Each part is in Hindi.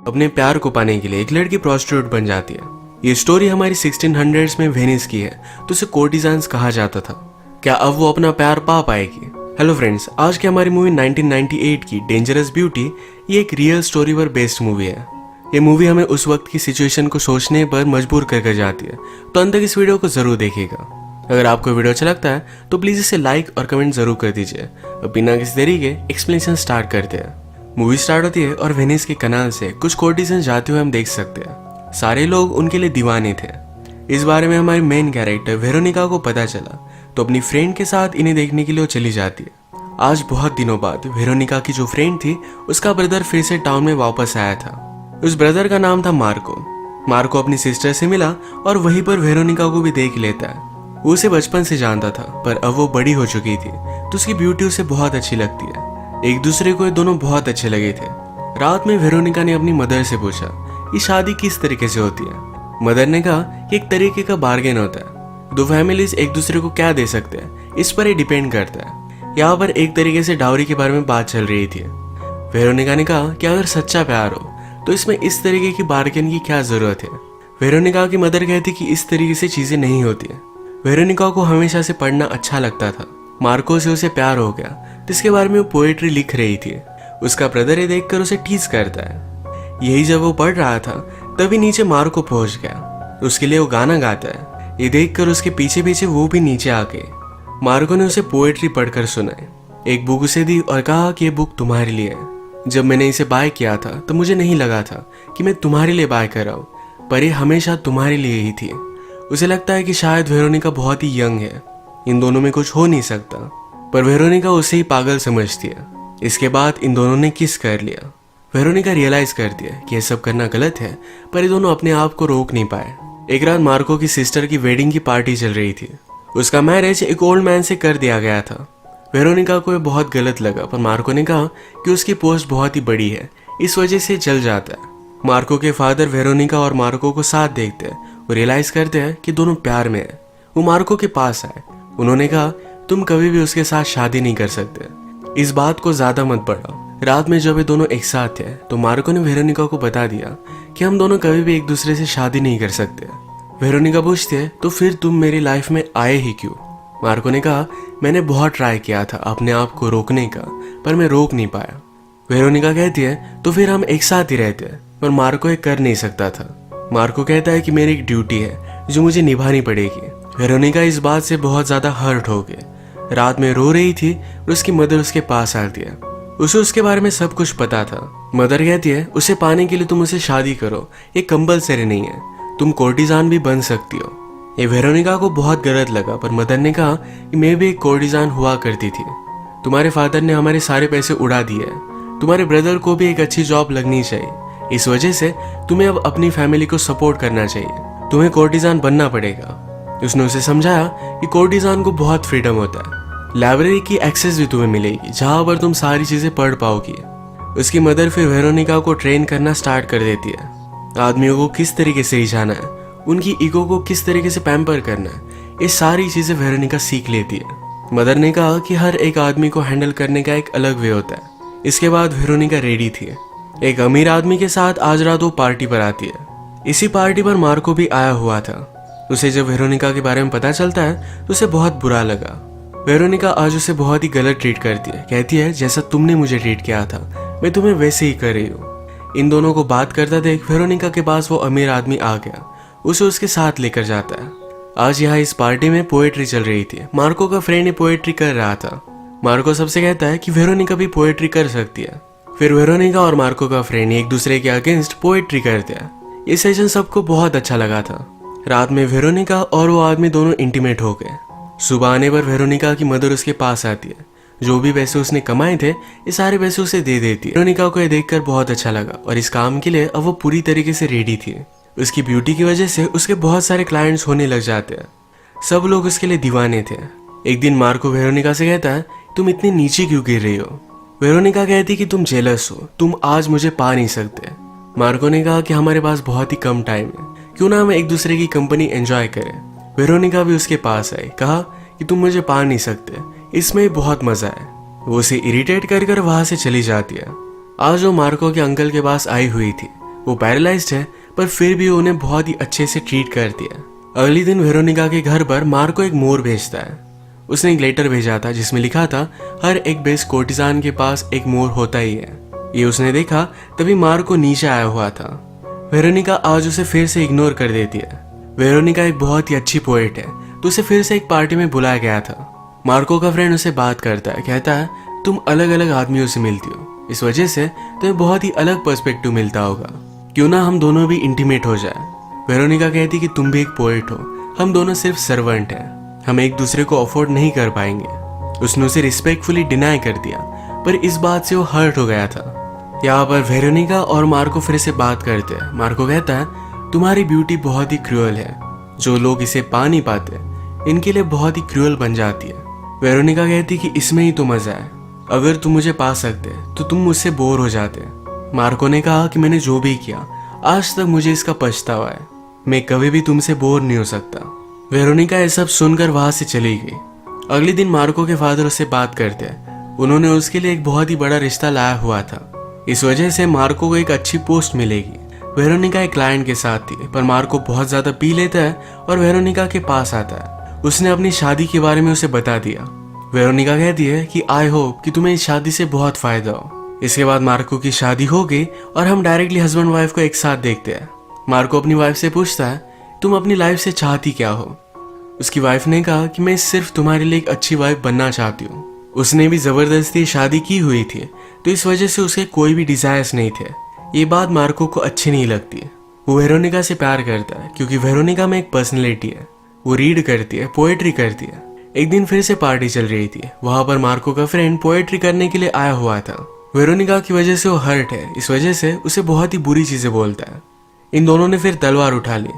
अपने प्यार को पाने के लिए एक लड़की प्रोस्टिट्यूट बन जाती है। ये स्टोरी हमारी 1600s में वेनिस की है, तो उसे कोर्टिजान्स कहा जाता था। क्या अब वो अपना प्यार पा पाएगी? हेलो फ्रेंड्स, आज की हमारी मूवी 1998 की डेंजरस ब्यूटी ये एक रियल स्टोरी पर बेस्ड मूवी है। ये मूवी हमें उस वक्त की सिचुएशन को सोचने पर मजबूर कर जाती है, तो अंत तक इस वीडियो को जरूर देखिएगा। अगर आपको वीडियो अच्छा लगता है तो प्लीज इसे लाइक और कमेंट जरूर कर दीजिए। अब बिना किसी देरी के एक्सप्लेनेशन स्टार्ट करते हैं। मूवी स्टार्ट होती है और वेनिस के कनाल से कुछ कोर्टिजन जाते हुए हम देख सकते हैं। सारे लोग उनके लिए दीवाने थे। इस बारे में हमारी मेन कैरेक्टर वेरोनिका को पता चला, तो अपनी फ्रेंड के साथ इन्हें देखने के लिए वो चली जाती है। आज बहुत दिनों बाद वेरोनिका की जो फ्रेंड थी उसका ब्रदर फिर से टाउन में वापस आया था। उस ब्रदर का नाम था मार्को। मार्को अपनी सिस्टर से मिला और वहीं पर वेरोनिका को भी देख लेता है। वो उसे बचपन से जानता था, पर अब वो बड़ी हो चुकी थी तो उसकी ब्यूटी उसे बहुत अच्छी लगती है। एक दूसरे को ये दोनों बहुत अच्छे लगे थे। रात में वेरोनिका ने अपनी मदर से पूछा ये शादी किस तरीके से होती है। मदर ने कहा कि एक तरीके का बार्गेन होता है, दो फैमिलीज एक दूसरे को क्या दे सकते हैं इस पर ये डिपेंड करता है। यहाँ पर एक तरीके से डाउरी के बारे में बात चल रही थी। वेरोनिका ने कहा कि अगर सच्चा प्यार हो तो इसमें इस तरीके की बार्गेन की क्या जरूरत है। वेरोनिका की मदर कहती कि इस तरीके से चीजें नहीं होती है। वेरोनिका को हमेशा से पढ़ना अच्छा लगता था। मार्को से उसे प्यार हो गया, जिसके बारे में वो पोएट्री लिख रही थी। उसका ब्रदर ये देखकर उसे टीज करता है। यही जब वो पढ़ रहा था तभी नीचे मार्को पहुंच गया। उसके लिए वो गाना गाता है। ये देखकर उसके पीछे पीछे वो भी नीचे आ गए। मार्को ने उसे पोएट्री पढ़कर सुनाई, एक बुक उसे दी और कहा कि ये बुक तुम्हारे लिए है। जब मैंने इसे बाय किया था तो मुझे नहीं लगा था कि मैं तुम्हारे लिए बाय कर रहा हूँ, पर ये हमेशा तुम्हारे लिए ही थी। उसे लगता है कि शायद वेरोनिका बहुत ही यंग है, इन दोनों में कुछ हो नहीं सकता, पर वेरोनिका उसे ही पागल समझती है। इसके बाद इन दोनों ने किस कर लिया। वेरोनिका रियलाइज करती है कि यह सब करना गलत है, पर ये दोनों अपने आप को रोक नहीं पाए। एक रात मार्को की सिस्टर की वेडिंग की पार्टी चल रही थी। उसका मैरिज एक ओल्ड मैन से कर दिया गया था। वेरोनिका को यह बहुत गलत लगा, पर मार्को ने कहा कि उसकी पोस्ट बहुत ही बड़ी है, इस वजह से चल जाता है। मार्को के फादर वेरोनिका और मार्को को साथ देखते हैं। वो रियलाइज करते हैं कि दोनों प्यार में है। वो मार्को के पास आए। उन्होंने कहा तुम कभी भी उसके साथ शादी नहीं कर सकते, इस बात को ज्यादा मत बढ़ाओ। रात में जब ये दोनों एक साथ थे तो मार्को ने वेरोनिका को बता दिया कि हम दोनों कभी भी एक दूसरे से शादी नहीं कर सकते। वेरोनिका पूछती है तो फिर तुम मेरी लाइफ में आए ही क्यों। मार्को ने कहा मैंने बहुत ट्राई किया था अपने आप को रोकने का, पर मैं रोक नहीं पाया। वेरोनिका कहती है तो फिर हम एक साथ ही रहते हैं, पर मार्को ये कर नहीं सकता था। मार्को कहता है कि मेरी एक ड्यूटी है जो मुझे निभानी पड़ेगी। वेरोनिका इस बात से बहुत ज्यादा हर्ट हो गई। रात में रो रही थी और उसकी मदर उसके पास आती है। उसे उसके बारे में सब कुछ पता था। मदर कहती है उसे पाने के लिए तुम उसे शादी करो, ये कंपलसरी नहीं है, तुम कोर्टिजान भी बन सकती हो। ये वेरोनिका को बहुत गलत लगा, पर मदर ने कहा कि मैं भी एक कोर्टिजान हुआ करती थी। तुम्हारे फादर ने हमारे सारे पैसे उड़ा दिए, तुम्हारे ब्रदर को भी एक अच्छी जॉब लगनी चाहिए, इस वजह से तुम्हें अब अपनी फैमिली को सपोर्ट करना चाहिए, तुम्हें कोर्टिजान बनना पड़ेगा। उसने उसे समझाया कि कोर्टिजान को बहुत फ्रीडम होता है, लाइब्रेरी की एक्सेस भी तुम्हें मिलेगी जहां पर तुम सारी चीजें पढ़ पाओगी। उसकी मदर फिर वेरोनिका को ट्रेन करना स्टार्ट कर देती है। आदमियों को किस तरीके से रिझाना है, उनकी ईगो को किस तरीके से पैम्पर करना है, ये सारी चीजें वेरोनिका सीख लेती है। मदर ने कहा कि हर एक आदमी को हैंडल करने का एक अलग वे होता है। इसके बाद वेरोनिका रेडी थी। एक अमीर आदमी के साथ आज रात वो पार्टी पर आती है। इसी पार्टी पर मार्को भी आया हुआ था। उसे जब वेरोनिका के बारे में पता चलता है तो उसे बहुत बुरा लगा। वेरोनिका आज उसे बहुत ही गलत ट्रीट करती है। कहती है जैसा तुमने मुझे ट्रीट किया था मैं तुम्हें वैसे ही कर रही हूँ। इन दोनों को बात करता देख वेरोनिका के पास वो अमीर आदमी आ गया। उसे उसके साथ लेकर जाता है। आज यहाँ इस पार्टी में पोएट्री चल रही थी। मार्को का फ्रेंड पोएट्री कर रहा था। मार्को सबसे कहता है कि वेरोनिका भी पोएट्री कर सकती है। फिर वेरोनिका और मार्को का फ्रेंड एक दूसरे के अगेंस्ट पोएट्री करते हैं। ये सेशन सबको बहुत अच्छा लगा था। रात में वेरोनिका और वो आदमी दोनों इंटीमेट हो गए। सुबह आने पर वेरोनिका की मदर उसके पास आती है। जो भी पैसे उसने कमाए थे ये सारे पैसे उसे दे देती है। वेरोनिका को ये देखकर बहुत अच्छा लगा और इस काम के लिए अब वो पूरी तरीके से रेडी थी। उसकी ब्यूटी की वजह से उसके बहुत सारे क्लाइंट्स होने लग जाते हैं। सब लोग उसके लिए दीवाने थे। एक दिन मार्को वेरोनिका से कहता है तुम इतनी नीचे क्यों गिर रही हो। वेरोनिका कहती कि तुम जेलस हो, तुम आज मुझे पा नहीं सकते। मार्को ने कहा कि हमारे पास बहुत ही कम टाइम है, क्यों ना हम एक दूसरे की कंपनी एंजॉय करें। वेरोनिका भी उसके पास आई, कहा कि तुम मुझे पा नहीं सकते, इसमें बहुत मजा है। वो उसे इरिटेट कर वहां से चली जाती है। आज वो मार्को के अंकल के पास आई हुई थी। वो पैरालाइज्ड है पर फिर भी उन्हें बहुत ही अच्छे से ट्रीट करती है। अगले दिन वेरोनिका के घर पर मार्को एक मोर भेजता है। उसने एक लेटर भेजा था जिसमें लिखा था हर एक बेस्ट कोर्टिजान के पास एक मोर होता ही है। ये उसने देखा तभी मार्को नीचे आया हुआ था। वेरोनिका आज उसे फिर से इग्नोर कर देती है। वेरोनिका एक बहुत ही अच्छी पोएट है तो उसे फिर से एक पार्टी में बुलाया गया था। मार्को का फ्रेंड उसे बात करता है, कहता है तुम अलग अलग आदमियों से मिलती हो, इस वजह से तुम्हें बहुत ही अलग पर्सपेक्टिव मिलता होगा, क्यों ना हम दोनों भी इंटीमेट हो जाए। वेरोनिका कहती कि तुम भी एक पोएट हो, हम दोनों सिर्फ सर्वेंट हैं, हम एक दूसरे को अफोर्ड नहीं कर पाएंगे। उसने उसे रिस्पेक्टफुली डिनाई कर दिया पर इस बात से वो हर्ट हो गया था। यहाँ पर वेरोनिका और मार्को फिर से बात करते हैं। मार्को कहता है तुम्हारी ब्यूटी बहुत ही क्रूअल है, जो लोग इसे पा नहीं पाते इनके लिए बहुत ही क्रूअल बन जाती है। वेरोनिका कहती कि इसमें ही तो मजा है, अगर तुम मुझे पा सकते तो तुम मुझसे बोर हो जाते। मार्को ने कहा कि मैंने जो भी किया आज तक मुझे इसका पछतावा है, मैं कभी भी तुमसे बोर नहीं हो सकता। वेरोनिका ये सब सुनकर वहां से चली गई। अगले दिन मार्को के फादर उससे बात करते हैं। उन्होंने उसके लिए एक बहुत ही बड़ा रिश्ता लाया हुआ था, इस वजह से मार्को को एक अच्छी पोस्ट मिलेगी। वेरोनिका एक क्लाइंट के साथ थी पर मार्को बहुत ज्यादा पी लेता है और वेरोनिका के पास आता है। उसने अपनी शादी के बारे में उसे बता दिया। वेरोनिका कहती है कि आई होप कि तुम्हें इस शादी से बहुत फायदा हो। इसके बाद मार्को की शादी हो गई और हम डायरेक्टली हस्बैंड वाइफ को एक साथ देखते हैं। मार्को अपनी वाइफ से पूछता है तुम अपनी लाइफ से चाहती क्या हो। उसकी वाइफ ने कहा कि मैं सिर्फ तुम्हारे लिए एक अच्छी वाइफ बनना चाहती हूँ। उसने भी जबरदस्ती शादी की हुई थी तो इस वजह से उसके कोई भी डिजायर्स नहीं थे। ये बात मार्को को अच्छी नहीं लगती। वो वेरोनिका से प्यार करता है क्योंकि वेरोनिका में एक पर्सनैलिटी है, वो रीड करती है, पोएट्री करती है। एक दिन फिर से पार्टी चल रही थी। वहां पर मार्को का फ्रेंड पोएट्री करने के लिए आया हुआ था। वेरोनिका की वजह से वो हर्ट है, इस वजह से उसे बहुत ही बुरी चीजें बोलता है। इन दोनों ने फिर तलवार उठा ली।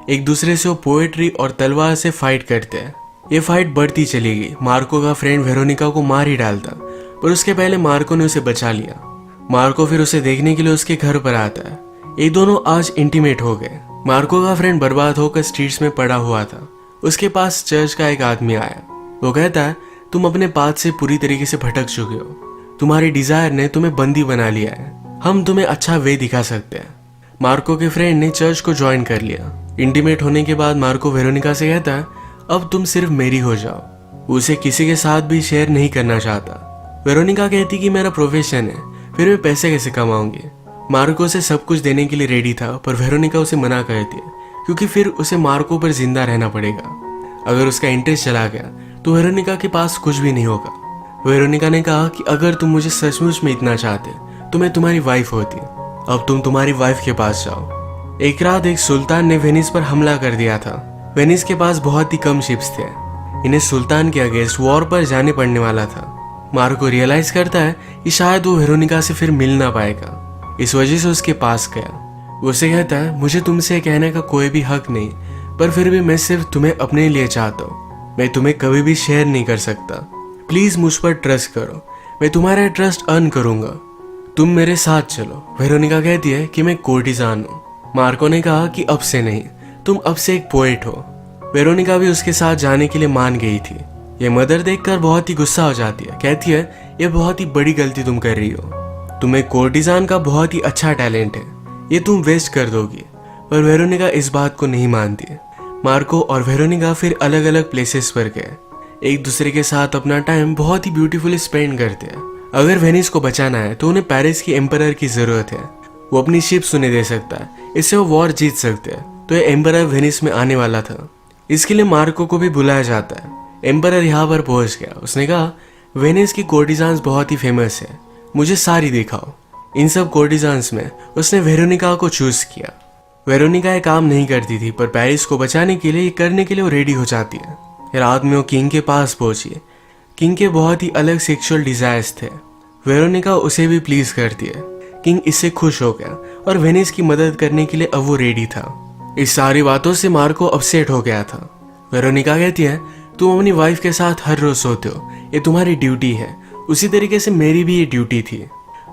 एक दूसरे से वो पोएट्री और तलवार से फाइट करते हैं। ये फाइट बढ़ती चली गई। मार्को का फ्रेंड वेरोनिका को मार ही डालता पर उसके पहले मार्को ने उसे बचा लिया। मार्को फिर उसे देखने के लिए उसके घर पर आता है। ये दोनों आज इंटीमेट हो गए। मार्को का फ्रेंड बर्बाद होकर स्ट्रीट्स में पड़ा हुआ था। उसके पास चर्च का एक आदमी आया। वो कहता है तुम अपने पाथ से पूरी तरीके से भटक चुके हो, तुम्हारी डिजायर ने तुम्हें बंदी बना लिया है, हम तुम्हें अच्छा वे दिखा सकते हैं। मार्को के फ्रेंड ने चर्च को ज्वाइन कर लिया। इंटीमेट होने के बाद मार्को वेरोनिका से कहता है अब तुम सिर्फ मेरी हो जाओ। वो उसे किसी के साथ भी शेयर नहीं करना चाहता। वेरोनिका कहती कि मेरा प्रोफेशन है, फिर मैं पैसे कैसे कमाऊंगी। मार्को से सब कुछ देने के लिए रेडी था पर वेरोनिका उसे मना करती है क्योंकि फिर उसे मार्को पर जिंदा रहना पड़ेगा। अगर उसका इंटरेस्ट चला गया तो वेरोनिका के पास कुछ भी नहीं होगा। वेरोनिका ने कहा कि अगर तुम मुझे सचमुच में इतना चाहते तो मैं तुम्हारी वाइफ होती, अब तुम तुम्हारी वाइफ के पास जाओ। एक रात एक सुल्तान ने वेनिस पर हमला कर दिया था। वेनिस के पास बहुत ही कम शिप्स थे। इन्हें सुल्तान के अगेंस्ट वॉर पर जाने पड़ने वाला था। मार्को रियलाइज करता है कि शायद वो वेरोनिका से फिर मिल ना पाएगा, इस वजह से उसके पास गया। वो उसे कहता है मुझे तुमसे कहने का कोई भी हक नहीं, पर फिर भी मैं सिर्फ तुम्हें अपने लिए चाहता हूँ, मैं तुम्हें कभी भी शेयर नहीं कर सकता, प्लीज मुझ पर ट्रस्ट करो, मैं तुम्हारा ट्रस्ट अर्न करूंगा, तुम मेरे साथ चलो। वेरोनिका कहती है कि मैं कोर्टिजान हूँ। मार्को ने कहा कि अब से नहीं, तुम अब से एक पोएट हो। वेरोनिका भी उसके साथ जाने के लिए मान गई थी। ये मदर देखकर बहुत ही गुस्सा हो जाती है, कहती है ये बहुत ही बड़ी गलती तुम कर रही हो, तुम्हें कोर्टिजान का बहुत ही अच्छा टैलेंट है, ये तुम वेस्ट कर दोगी। पर वेरोनिका इस बात को नहीं मानती। मार्को और वेरोनिका फिर अलग अलग प्लेसेस पर गए, एक दूसरे के साथ अपना टाइम बहुत ही ब्यूटीफुली स्पेंड करते हैं। अगर वेनिस को बचाना है तो उन्हें पेरिस की एम्परर की जरूरत है, वो अपनी शिप्स उन्हें दे सकता है, इससे वो वॉर जीत सकते हैं। तो ये एम्परर वेनिस में आने वाला था, इसके लिए मार्को को भी बुलाया जाता है। एम्परर यहाँ पर पहुंच गया। उसने कहा वेनिस की कोर्टिजान्स बहुत ही फेमस है, मुझे सारी दिखाओ। इन सब कोर्टिजान्स में उसने वेरोनिका को चूज किया। वेरोनिका ये काम नहीं करती थी पर पेरिस को बचाने के लिए ये करने के लिए वो रेडी हो जाती है। रात में वो किंग के पास पहुंची। किंग के बहुत ही अलग सेक्सुअल डिजायर्स थे। वेरोनिका उसे भी प्लीज करती है। किंग इससे खुश हो गया और वेनिस की मदद करने के लिए अब वो रेडी था। इस सारी बातों से मार्को अपसेट हो गया था। वेरोनिका कहती है तुम अपनी वाइफ के साथ हर रोज सोते हो, ये तुम्हारी ड्यूटी है, उसी तरीके से मेरी भी ये ड्यूटी थी।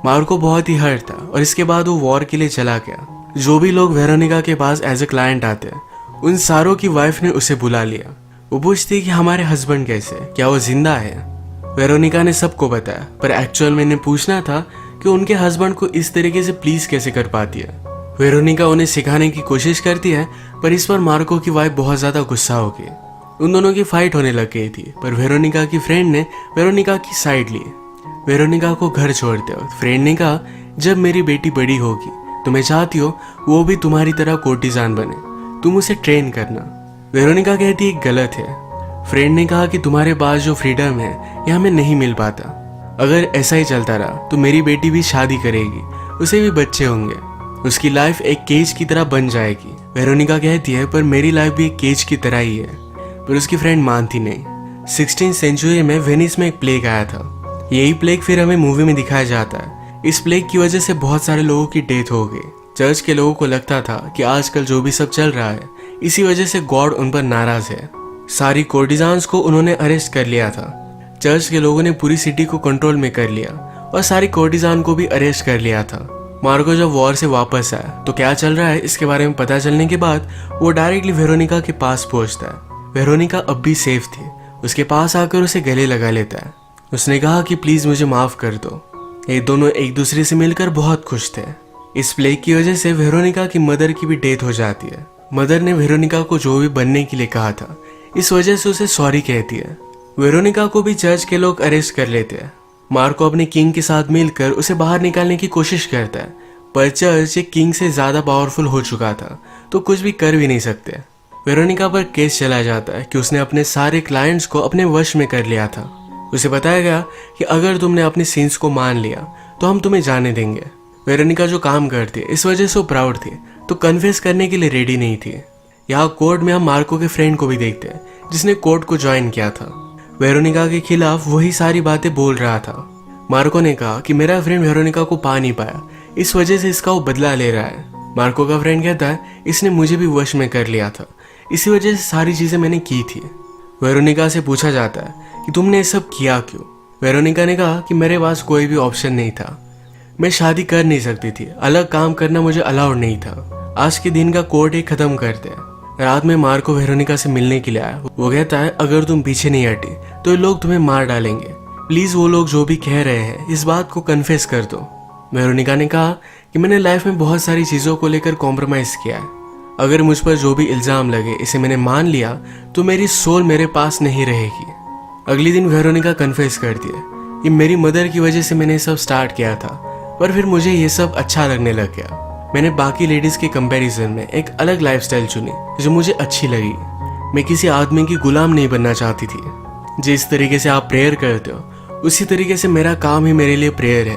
मार्को बहुत ही हर्ट था और इसके बाद वो वॉर के लिए चला गया। जो भी लोग वेरोनिका के पास एज ए क्लाइंट आते हैं उन सारों की वाइफ ने उसे बुला लिया। वो पूछती कि हमारे हस्बैंड कैसे, क्या वो जिंदा है। वेरोनिका ने सबको बताया पर एक्चुअल में इन्हें पूछना था कि उनके हस्बैंड को इस तरीके से प्लीज कैसे कर पाती है। वेरोनिका उन्हें सिखाने की कोशिश करती है, पर इस पर मार्को की वाइफ बहुत ज्यादा गुस्सा हो गई। उन दोनों की फाइट होने लग गई थी, पर वेरोनिका की फ्रेंड ने वेरोनिका की साइड ली। वेरोनिका को घर छोड़ते वक्त फ्रेंड ने कहा, जब मेरी बेटी बड़ी होगी तो मैं चाहती हो वो भी तुम्हारी तरह कोर्टिजान बने, तुम उसे ट्रेन करना। वेरोनिका कहती है गलत है। फ्रेंड ने कहा कि तुम्हारे पास जो फ्रीडम है यह हमें नहीं मिल पाता। अगर ऐसा ही चलता रहा तो मेरी बेटी भी शादी करेगी, उसे भी बच्चे होंगे, उसकी लाइफ एक केज की तरह बन जाएगी। वेरोनिका कहती है पर मेरी लाइफ भी एक केज की तरह ही है, पर उसकी फ्रेंड मानती नहीं। 16th सेंचुरी में वेनिस में एक प्लेग आया था। यही प्लेग फिर हमें मूवी में दिखाया जाता है। इस प्लेग की वजह से बहुत सारे लोगों की डेथ हो गई। चर्च के लोगों को लगता था कि आजकल जो भी सब चल रहा है इसी वजह से गॉड उन पर नाराज है। सारी कोर्टिजान्स को उन्होंने अरेस्ट कर लिया था। चर्च के लोगों ने पूरी सिटी को कंट्रोल में कर लिया और सारी कोर्टिजान को भी अरेस्ट कर लिया था। मार्को जब वॉर से वापस आया तो क्या चल रहा है इसके बारे में पता चलने के बाद वो डायरेक्टली वेरोनिका के पास पहुंचता है। वेरोनिका अब भी सेफ थी। उसके पास आकर उसे गले लगा लेता है। उसने कहा कि प्लीज मुझे माफ कर दो। ये दोनों एक दूसरे से मिलकर बहुत खुश थे। इस प्लेग की वजह से वेरोनिका की मदर की भी डेथ हो जाती है। मदर ने वेरोनिका को जो भी बनने के लिए कहा था इस वजह से उसे सॉरी कहती है। वेरोनिका को भी चर्च के लोग अरेस्ट कर लेते हैं। मार्को अपने किंग के साथ मिलकर उसे बाहर निकालने की कोशिश करता है, पर चर्च एक किंग से ज्यादा पावरफुल हो चुका था तो कुछ भी कर भी नहीं सकते। वेरोनिका पर केस चला जाता है कि उसने अपने सारे क्लाइंट्स को अपने वश में कर लिया था। उसे बताया गया कि अगर तुमने अपनी सीन्स को मान लिया तो हम तुम्हें जाने देंगे। वेरोनिका जो काम करती है इस वजह से वो प्राउड थी तो कन्फेस करने के लिए रेडी नहीं थी। यहाँ कोर्ट में हम मार्को के फ्रेंड को भी देखते हैं जिसने कोर्ट को ज्वाइन किया था। वेरोनिका के खिलाफ वही सारी बातें बोल रहा था। मार्को ने कहा कि मेरा फ्रेंड वेरोनिका को पा नहीं पाया, इस वजह से इसका वो बदला ले रहा है। मार्को का फ्रेंड कहता है इसने मुझे भी वश में कर लिया था, इसी वजह से सारी चीजें मैंने की थी। वेरोनिका से पूछा जाता है कि तुमने ये सब किया क्यों। वेरोनिका ने कहा कि मेरे पास कोई भी ऑप्शन नहीं था, मैं शादी कर नहीं सकती थी, अलग काम करना मुझे अलाउड नहीं था। आज के दिन का कोर्ट एक खत्म करते हैं। रात में मार्को वेरोनिका से मिलने के लिए आया। वो कहता है अगर तुम पीछे नहीं हटी तो ये लोग तुम्हें मार डालेंगे, प्लीज वो लोग जो भी कह रहे हैं इस बात को कन्फेस कर दो। वेरोनिका ने कहा कि मैंने लाइफ में बहुत सारी चीजों को लेकर कॉम्प्रोमाइज किया है, अगर मुझ पर जो भी इल्जाम लगे इसे मैंने मान लिया तो मेरी सोल मेरे पास नहीं रहेगी। अगले दिन वेरोनिका कन्फेस करती है कि मेरी मदर की वजह से मैंने सब स्टार्ट किया था, पर फिर मुझे ये सब अच्छा लगने लग गया। मैंने बाकी लेडीज के कंपैरिजन में एक अलग लाइफस्टाइल चुनी जो मुझे अच्छी लगी। मैं किसी आदमी की गुलाम नहीं बनना चाहती थी। जिस तरीके से आप प्रेयर करते हो उसी तरीके से मेरा काम ही मेरे लिए प्रेयर है।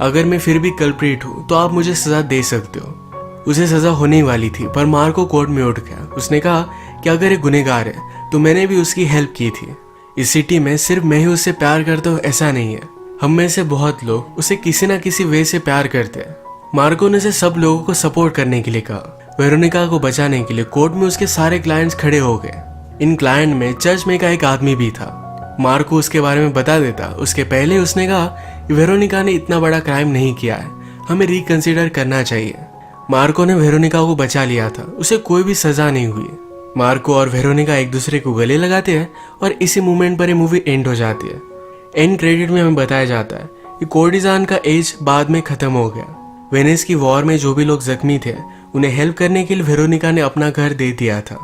अगर मैं फिर भी कल्प्रिट हूँ तो आप मुझे सजा दे सकते हो। उसे सजा होने वाली थी पर मार्को कोर्ट में उठ गया। उसने कहा कि अगर ये गुनहगार है तो मैंने भी उसकी हेल्प की थी। इस सिटी में सिर्फ मैं ही उससे प्यार करता हूँ ऐसा नहीं है, हम में से बहुत लोग उसे किसी ना किसी वे से प्यार करते हैं। मार्को ने उसे सब लोगों को सपोर्ट करने के लिए कहा। वेरोनिका को बचाने के लिए कोर्ट में उसके सारे क्लाइंट्स खड़े हो गए। इन क्लाइंट में चर्च में का एक आदमी भी था। मार्को उसके बारे में बता देता। उसके पहले उसने कहा कि वेरोनिका ने इतना बड़ा क्राइम नहीं किया है, हमें रिकंसिडर करना चाहिए। मार्को ने वेरोनिका को बचा लिया था, उसे कोई भी सजा नहीं हुई। मार्को और वेरोनिका एक दूसरे को गले लगाते हैं और इसी मोमेंट पर ये मूवी एंड हो जाती है। एंड क्रेडिट में हमें बताया जाता है कि कोर्टिजान का एज बाद में खत्म हो गया। वेनिस की वॉर में जो भी लोग जख्मी थे उन्हें हेल्प करने के लिए वेरोनिका ने अपना घर दे दिया था।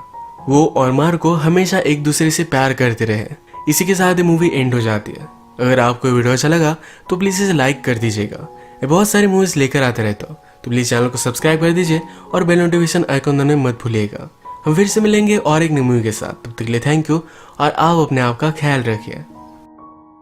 वो और मार्को हमेशा एक दूसरे से प्यार करते रहे। इसी के साथ ये मूवी एंड हो जाती है। अगर आपको वीडियो अच्छा लगा तो प्लीज़ इसे लाइक कर दीजिएगा। मैं बहुत सारी मूवीज लेकर आते रहता हूँ, तो प्लीज़ चैनल को सब्सक्राइब कर दीजिए और बेल नोटिफिकेशन आइकन दबाना मत भूलिएगा। हम फिर से मिलेंगे और एक नई मूवी के साथ। तब तक के लिए थैंक यू और आप अपने आप का ख्याल रखिए।